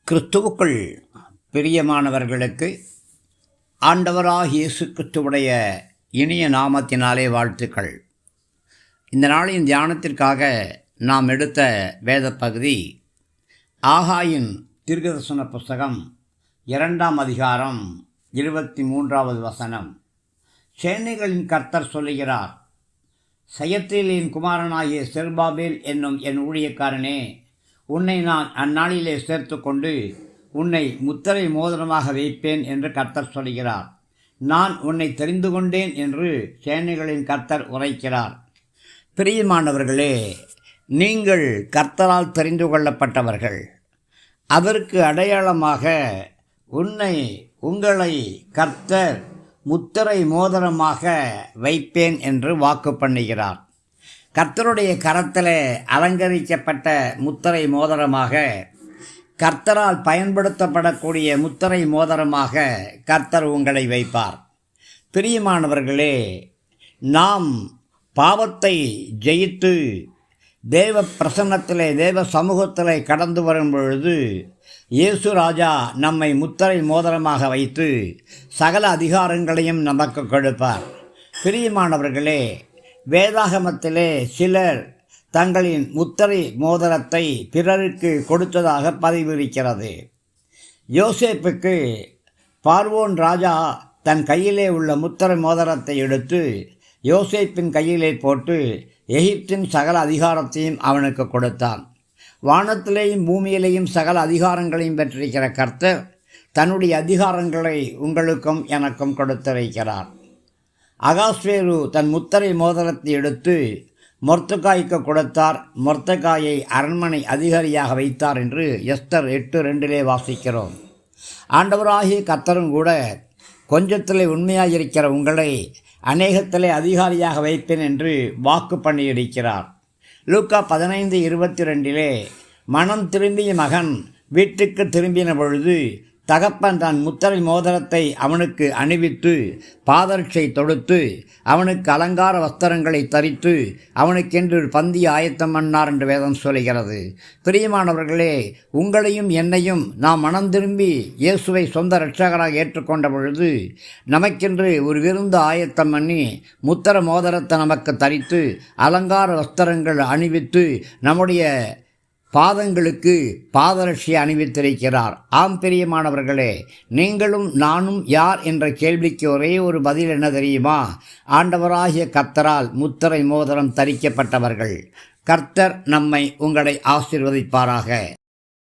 கிறிஸ்துவுக்குள் பிரியமானவர்களுக்கு ஆண்டவராகிய இயேசு கிறிஸ்துவுடைய இனிய நாமத்தினாலே வாழ்த்துக்கள். இந்த நாளின் தியானத்திற்காக நாம் எடுத்த வேத பகுதி ஆகாயின் தீர்க்கதரிசன புஸ்தகம் 2ஆம் அதிகாரம் 23வது வசனம். சேனைகளின் கர்த்தர் சொல்லுகிறார், சயத்தியலின் குமாரனாகிய செருபாபேல் என்னும் என் ஊழியக்காரனே, உன்னை நான் அந்நாளிலே சேர்த்து கொண்டு உன்னை முத்திரை மோதிரமாக வைப்பேன் என்று கர்த்தர் சொல்கிறார். நான் உன்னை தெரிந்து கொண்டேன் என்று சேனைகளின் கர்த்தர் உரைக்கிறார். பிரியமானவர்களே, நீங்கள் கர்த்தரால் தெரிந்து கொள்ளப்பட்டவர்கள். அதற்கு அடையாளமாக உங்களை கர்த்தர் முத்திரை மோதிரமாக வைப்பேன் என்று வாக்கு பண்ணுகிறார். கர்த்தருடைய கரத்தில் அலங்கரிக்கப்பட்ட முத்திரை மோதிரமாக, கர்த்தரால் பயன்படுத்தப்படக்கூடிய முத்திரை மோதிரமாக கர்த்தர் உங்களை வைப்பார். பிரியமானவர்களே, நாம் பாவத்தை ஜெயித்து தேவ பிரசன்னத்திலே தேவ சமூகத்திலே கடந்து வரும் பொழுது இயேசு ராஜா நம்மை முத்திரை மோதிரமாக வைத்து சகல அதிகாரங்களையும் நமக்கு கொடுப்பார். பிரியமானவர்களே, வேதாகமத்திலே சிலர் தங்களின் முத்திரை மோதிரத்தை பிறருக்கு கொடுத்ததாக பதிவிருக்கிறது. யோசேப்புக்கு பார்வோன் ராஜா தன் கையிலே உள்ள முத்திரை மோதிரத்தை எடுத்து யோசேப்பின் கையிலே போட்டு எகிப்தின் சகல அதிகாரத்தையும் அவனுக்கு கொடுத்தான். வானத்திலேயும் பூமியிலேயும் சகல அதிகாரங்களையும் பெற்றிருக்கிற கர்த்தர் தன்னுடைய அதிகாரங்களை உங்களுக்கும் எனக்கும் கொடுத்து வைக்கிறார். அகாஸ்வேரு தன் முத்திரை மோதிரத்தை எடுத்து மொர்தெகாய்க்கு கொடுத்தார். மொர்தெகாயை அரண்மனை அதிகாரியாக வைத்தார் என்று எஸ்தர் 8:2 வாசிக்கிறோம். ஆண்டவராகிய கர்த்தரும் கூட கொஞ்சத்திலே உண்மையாயிருக்கிற உங்களை அநேகத்திலே அதிகாரியாக வைப்பேன் என்று வாக்கு பண்ணியிருக்கிறார். லூக்கா 15:22 மனம் திரும்பிய மகன் வீட்டுக்கு திரும்பின பொழுது தகப்பன் தன் முத்திரை மோதிரத்தை அவனுக்கு அணிவித்து பாதரட்சை தொடுத்து அவனுக்கு அலங்கார வஸ்திரங்களை தரித்து அவனுக்கென்று பந்தி ஆயத்தம் பண்ணார் என்று வேதம் சொல்கிறது. பிரியமானவர்களே, உங்களையும் என்னையும் நாம் மனம் திரும்பி இயேசுவை சொந்த இரட்சகராக ஏற்றுக்கொண்ட பொழுது நமக்கென்று ஒரு விருந்து ஆயத்தம் பண்ணி முத்திரை மோதிரத்தை நமக்கு தரித்து அலங்கார வஸ்திரங்கள் அணிவித்து நம்முடைய பாதங்களுக்கு பாதரட்சியை அணிவித்திருக்கிறார். ஆம் பிரியமானவர்களே, நீங்களும் நானும் யார் என்ற கேள்விக்கு ஒரே ஒரு பதில் என்ன தெரியுமா? ஆண்டவராகிய கர்த்தரால் முத்திரை மோதிரம் தரிக்கப்பட்டவர்கள். கர்த்தர் உங்களை ஆசீர்வதிப்பாராக.